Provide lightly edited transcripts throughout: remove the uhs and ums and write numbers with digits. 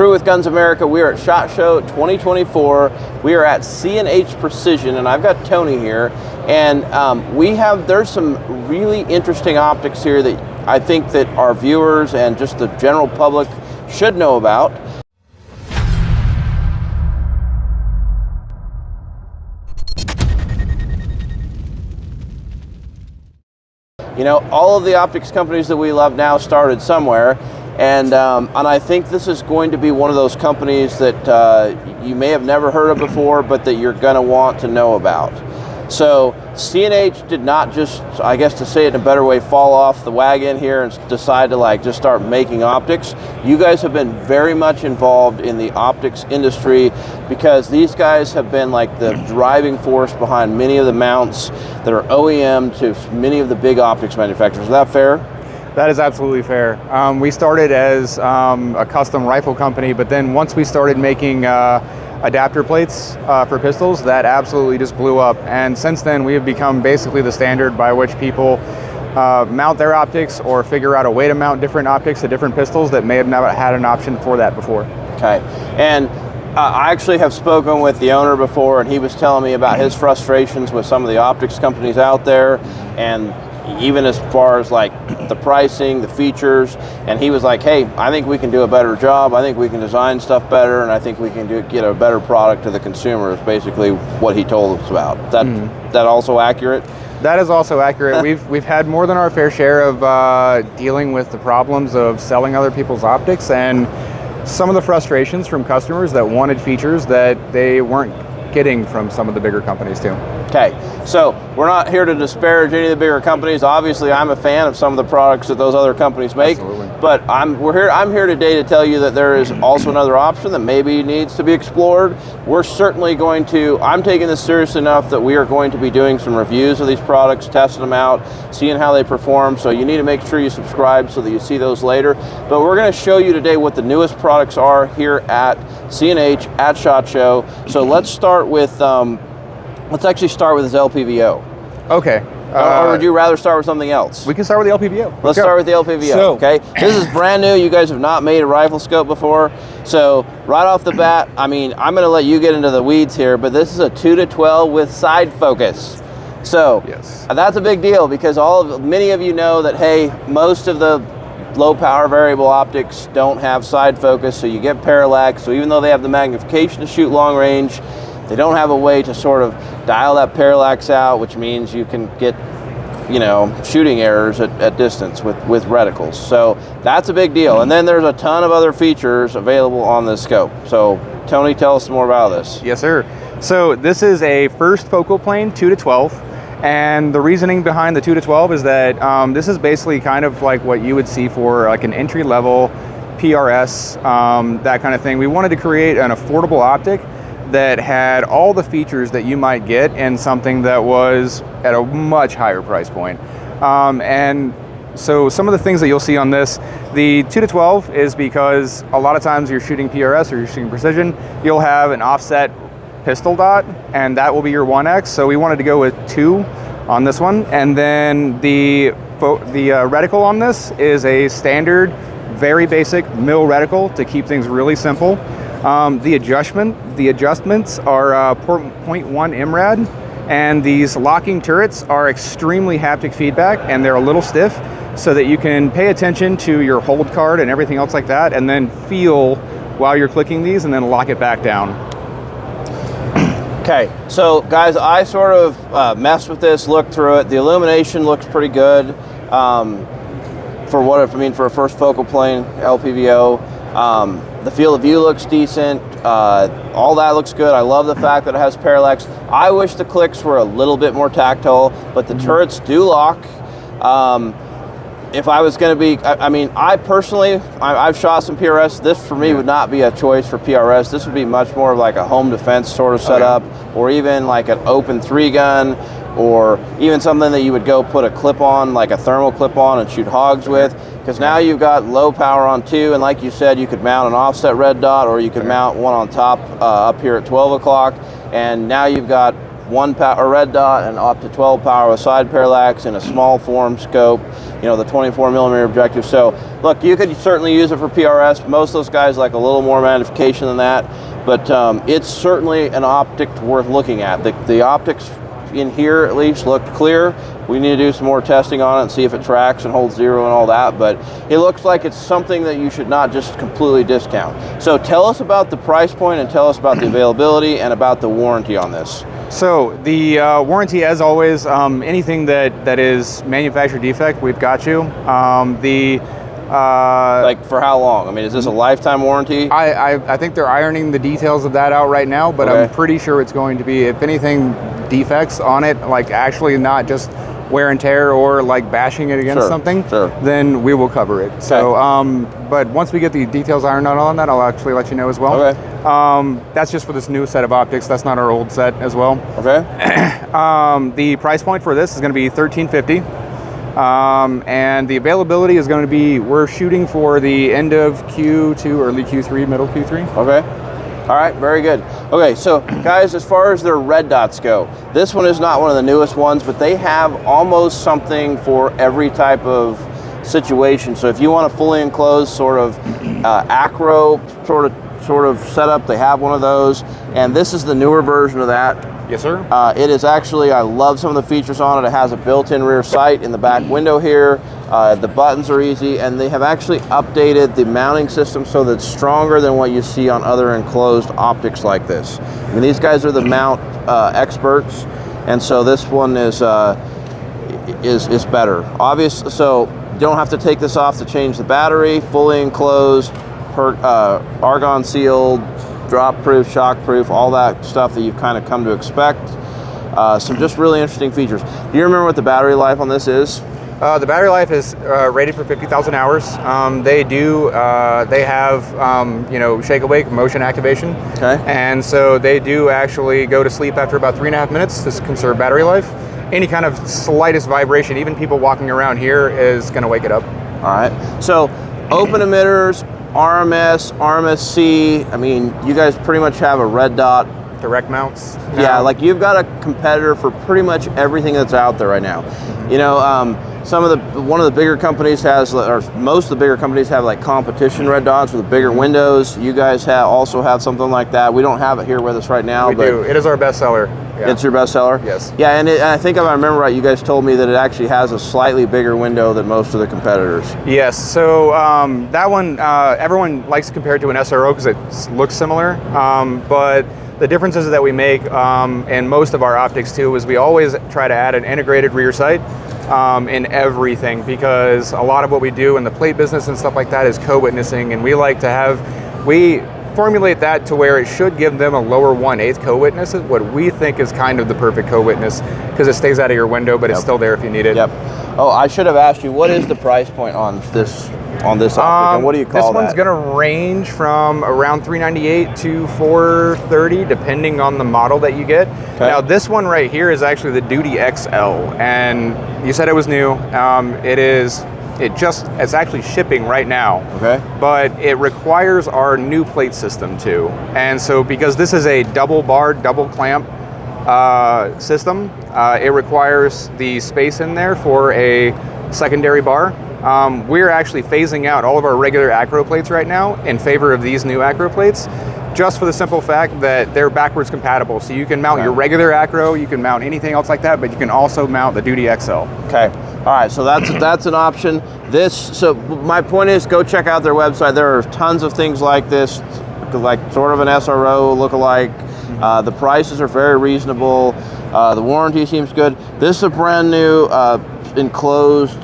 True with Guns America, we are at SHOT Show 2024. We are at C&H Precision, and I've got Tony here. And there's some really interesting optics here that I think that our viewers and just the general public should know about. You know, all of the optics companies that we love now started somewhere, and I think this is going to be one of those companies that you may have never heard of before, but that you're going to want to know about. So C&H did not just, I guess to say it in a better way, fall off the wagon here and decide to just start making optics. You guys have been very much involved in the optics industry because these guys have been like the driving force behind many of the mounts that are OEM to many of the big optics manufacturers. Is that fair? That is absolutely fair. We started as a custom rifle company, but then once we started making adapter plates for pistols, that absolutely just blew up. And since then, we have become basically the standard by which people mount their optics or figure out a way to mount different optics to different pistols that may have never had an option for that before. Okay, and I actually have spoken with the owner before, and he was telling me about his frustrations with some of the optics companies out there, and even as far as like the pricing, the features, and he was like, hey, I think we can do a better job, I think we can design stuff better, and I think we can get a better product to the consumer, is basically what he told us about. That also accurate? That is also accurate. We've had more than our fair share of dealing with the problems of selling other people's optics and some of the frustrations from customers that wanted features that they weren't getting from some of the bigger companies too. Okay, so we're not here to disparage any of the bigger companies. Obviously, I'm a fan of some of the products that those other companies make. Absolutely. But I'm here today to tell you that there is also another option that maybe needs to be explored. We're certainly going to, I'm taking this seriously enough that we are going to be doing some reviews of these products, testing them out, seeing how they perform. So you need to make sure you subscribe so that you see those later. But we're going to show you today what the newest products are here at C&H at SHOT Show. So let's start with let's actually start with this LPVO. Okay. Or would you rather start with something else? We can start with the LPVO. Let's start with the LPVO, so, okay? This is brand new. You guys have not made a rifle scope before. So right off the bat, I mean, I'm going to let you get into the weeds here, but this is a 2-to-12 with side focus. So yes, that's a big deal because many of you know that, hey, most of the low power variable optics don't have side focus, so you get parallax. So even though they have the magnification to shoot long range, they don't have a way to sort of dial that parallax out, which means you can get, you know, shooting errors at distance with reticles. So that's a big deal. And then there's a ton of other features available on this scope. So Tony, tell us more about this. Yes, sir. So this is a first focal plane 2-to-12. And the reasoning behind the 2-to-12 is that this is basically kind of like what you would see for like an entry-level PRS, that kind of thing. We wanted to create an affordable optic that had all the features that you might get in something that was at a much higher price point. And so some of the things that you'll see on this, the 2-to-12 is because a lot of times you're shooting PRS or you're shooting precision, you'll have an offset pistol dot, and that will be your 1X. So we wanted to go with 2 on this one. And then the reticle on this is a standard, very basic mil reticle to keep things really simple. The adjustments are 0.1 MRAD, and these locking turrets are extremely haptic feedback, and they're a little stiff, so that you can pay attention to your hold card and everything else like that, and then feel while you're clicking these, and then lock it back down. Okay, so guys, I sort of messed with this, looked through it. The illumination looks pretty good for a first focal plane LPVO. The field of view looks decent. All that looks good. I love the fact that it has parallax. I wish the clicks were a little bit more tactile, but the turrets do lock. If I was going to be, I personally, I've shot some PRS. This for me would not be a choice for PRS. This would be much more of like a home defense sort of setup, or even like an open 3-gun, or even something that you would go put a clip on, like a thermal clip on, and shoot hogs with. Because now you've got low power on 2, and like you said, you could mount an offset red dot, or you could mount one on top up here at 12 o'clock, and now you've got 1 red dot and up to 12 power with side parallax in a small form scope, you know, the 24mm objective. So look, you could certainly use it for PRS. Most of those guys like a little more magnification than that, but it's certainly an optic worth looking at. The optics in here at least looked clear. We need to do some more testing on it and see if it tracks and holds zero and all that, but it looks like it's something that you should not just completely discount. So tell us about the price point and tell us about the availability and about the warranty on this. So the warranty, as always, anything that is manufacturer defect, we've got you. Like for how long? I mean, is this a lifetime warranty? I think they're ironing the details of that out right now, but okay. I'm pretty sure it's going to be, if anything, defects on it, like actually not just wear and tear or like bashing it against something, then we will cover it. Okay. So, but once we get the details ironed out on that, I'll actually let you know as well. Okay. That's just for this new set of optics. That's not our old set as well. Okay. The price point for this is going to be $13.50. And the availability is going to be, we're shooting for the end of Q2, early Q3, middle Q3. Okay. All right, very good. Okay, so guys, as far as their red dots go, this one is not one of the newest ones, but they have almost something for every type of situation. So if you want a fully enclosed sort of acro sort of setup, they have one of those, and this is the newer version of that. Yes, sir. It is actually, I love some of the features on it. It has a built-in rear sight in the back window here. The buttons are easy, and they have actually updated the mounting system so that it's stronger than what you see on other enclosed optics like this. I mean, these guys are the mount experts, and so this one is better. So you don't have to take this off to change the battery. Fully enclosed, argon sealed, drop proof, shock proof, all that stuff that you've kind of come to expect. Some just really interesting features. Do you remember what the battery life on this is? The battery life is rated for 50,000 hours. They have, you know, shake awake motion activation. Okay. And so they do actually go to sleep after about 3.5 minutes to conserve battery life. Any kind of slightest vibration, even people walking around here, is going to wake it up. All right. So open emitters, RMS, RMS-C, I mean, you guys pretty much have a red dot. Direct mounts. Yeah, like you've got a competitor for pretty much everything that's out there right now. You know, one of the bigger companies has, or most of the bigger companies have like competition red dots with bigger windows. You guys also have something like that. We don't have it here with us right now. We do. It is our best seller. Yeah. It's your best seller? Yes. Yeah, and I think if I remember right, you guys told me that it actually has a slightly bigger window than most of the competitors. Yes, so that one, everyone likes to compare it to an SRO because it looks similar, but the differences that we make in most of our optics too is we always try to add an integrated rear sight in everything, because a lot of what we do in the plate business and stuff like that is co-witnessing, and we like to we formulate that to where it should give them a lower 1/8 co-witness, what we think is kind of the perfect co-witness, because it stays out of your window, but it's still there if you need it. Yep. Oh, I should have asked you, what is the price point on this optic, and what do you call this one's that? going to range from around $398 to $430, depending on the model that you get. Okay. Now, this one right here is actually the Duty XL, and you said it was new. It's actually shipping right now. Okay. But it requires our new plate system too. And so because this is a double bar, double clamp system, it requires the space in there for a secondary bar. We're actually phasing out all of our regular acro plates right now in favor of these new acro plates, just for the simple fact that they're backwards compatible. So you can mount your regular acro, you can mount anything else like that, but you can also mount the Duty XL. Okay. All right, so that's an option. So my point is, go check out their website. There are tons of things like this, like sort of an SRO look-alike. The prices are very reasonable. The warranty seems good. This is a brand new enclosed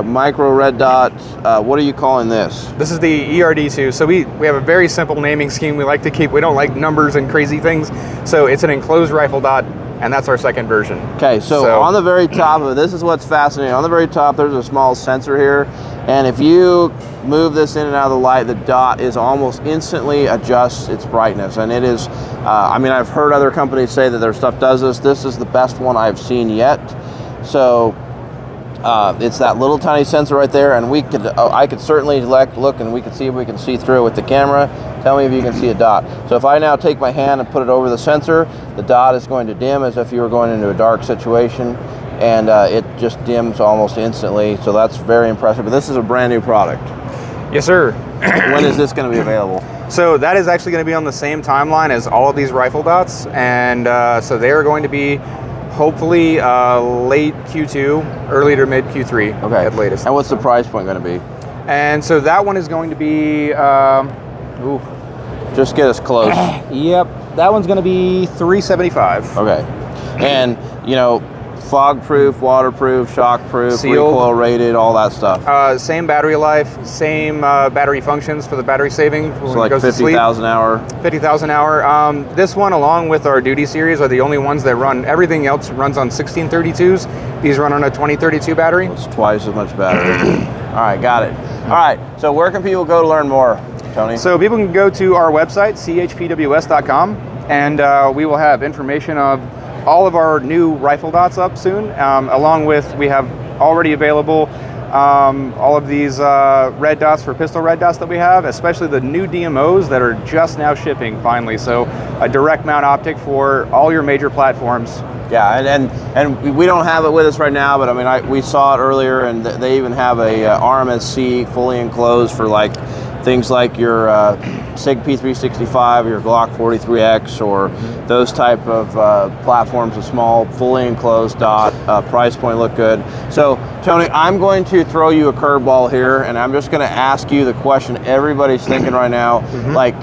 micro red dot. What are you calling this? This is the ERD2. So we have a very simple naming scheme. We like to keep, we don't like numbers and crazy things. So it's an enclosed rifle dot, and that's our second version. Okay, so on the very top of it, this is what's fascinating. On the very top, there's a small sensor here, and if you move this in and out of the light, the dot is almost instantly adjusts its brightness, and it is, I mean, I've heard other companies say that their stuff does this. This is the best one I've seen yet. So it's that little tiny sensor right there, and I could certainly look, and we can see if we can see through it with the camera. Tell me if you can see a dot. So if I now take my hand and put it over the sensor, the dot is going to dim as if you were going into a dark situation, and it just dims almost instantly. So that's very impressive. But this is a brand new product. Yes, sir. When is this going to be available? So that is actually going to be on the same timeline as all of these rifle dots, and so they are going to be hopefully late Q2, early to mid Q3 at latest. And what's the price point going to be? And so that one is going to be, just get us close. Yep, that one's going to be $375. Okay. And, you know, fog-proof, waterproof, shock-proof, Sealed. recoil rated, all that stuff. Same battery life, same battery functions for the battery saving. So like 50,000 hour. 50,000 hour. This one, along with our duty series, are the only ones that run. Everything else runs on 1632s. These run on a 2032 battery. It's twice as much battery. All right, got it. All right, so where can people go to learn more, Tony? So people can go to our website, chpws.com, and we will have information of all of our new rifle dots up soon, along with, we have already available all of these red dots for pistol red dots that we have, especially the new DMOs that are just now shipping finally. So a direct mount optic for all your major platforms. Yeah, and we don't have it with us right now, but I mean, we saw it earlier, and they even have a RMSC fully enclosed for like things like your SIG P365 or your Glock 43X or those type of platforms, a small, fully enclosed dot, price point look good. So, Tony, I'm going to throw you a curveball here, and I'm just going to ask you the question everybody's thinking right now, like,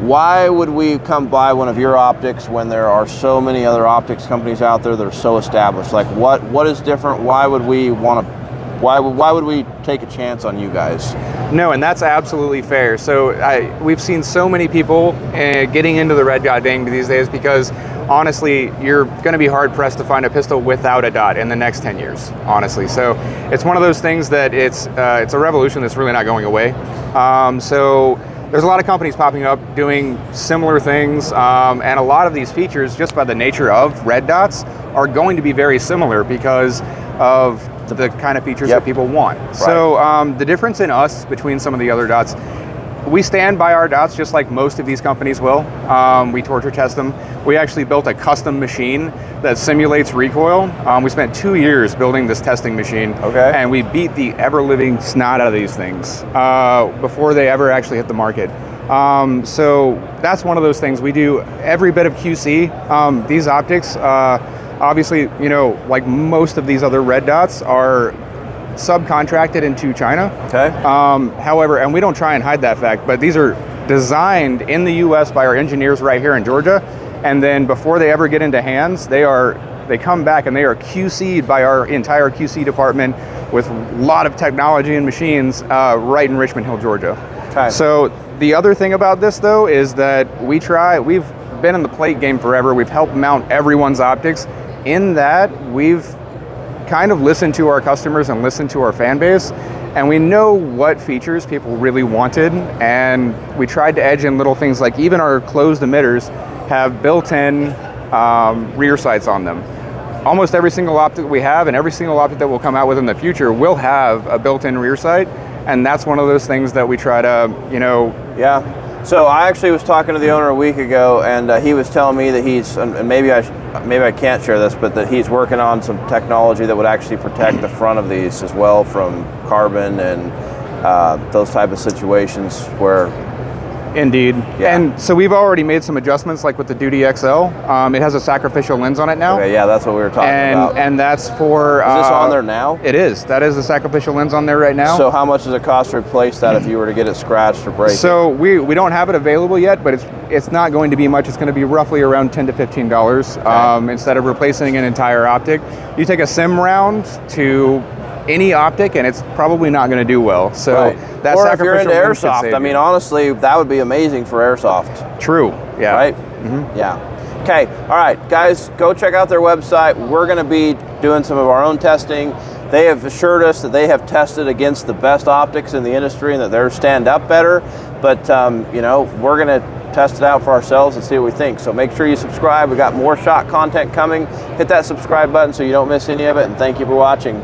why would we come buy one of your optics when there are so many other optics companies out there that are so established? Like, what is different? Why would we want to? Why would we take a chance on you guys? No, and that's absolutely fair. So we've seen so many people getting into the red dot game these days because honestly, you're going to be hard pressed to find a pistol without a dot in the next 10 years, honestly. So it's one of those things that it's a revolution that's really not going away. So there's a lot of companies popping up doing similar things, and a lot of these features, just by the nature of red dots, are going to be very similar because of the kind of features that people want. Right. So the difference in us between some of the other dots, we stand by our dots just like most of these companies will. We torture test them. We actually built a custom machine that simulates recoil. We spent 2 years building this testing machine, and we beat the ever-living snot out of these things before they ever actually hit the market. So that's one of those things. We do every bit of QC. These optics, obviously, you know, like most of these other red dots are subcontracted into China. However, and we don't try and hide that fact, but these are designed in the US by our engineers right here in Georgia, and then before they ever get into hands, they come back and they are QC'd by our entire QC department with a lot of technology and machines right in Richmond Hill, Georgia. So the other thing about this though is that we've been in the plate game forever. We've helped mount everyone's optics. In that, we've kind of listened to our customers and listened to our fan base, and we know what features people really wanted, and we tried to edge in little things like even our closed emitters have built-in rear sights on them. Almost every single optic we have and every single optic that will come out with in the future will have a built-in rear sight, and that's one of those things that we try to, you know... Yeah. So I actually was talking to the owner a week ago, and he was telling me that he's, and maybe I can't share this, but that he's working on some technology that would actually protect the front of these as well from carbon and those type of situations where... Indeed. Yeah. And so we've already made some adjustments, like with the Duty XL. It has a sacrificial lens on it now. Okay, yeah, that's what we were talking about. And that's for... Is this on there now? It is. That is the sacrificial lens on there right now. So how much does it cost to replace that if you were to get it scratched or break it? So we don't have it available yet, but it's not going to be much. It's going to be roughly around $10 to $15 instead of replacing an entire optic. You take a sim round to any optic and it's probably not going to do well. So that's or if you're into airsoft, I mean, honestly, that would be amazing for airsoft. True. Yeah. Right? Yeah. Okay. All right, guys, go check out their website. We're going to be doing some of our own testing. They have assured us that they have tested against the best optics in the industry and that they're stand up better. But, you know, we're going to test it out for ourselves and see what we think. So make sure you subscribe. We got more shot content coming. Hit that subscribe button so you don't miss any of it. And thank you for watching.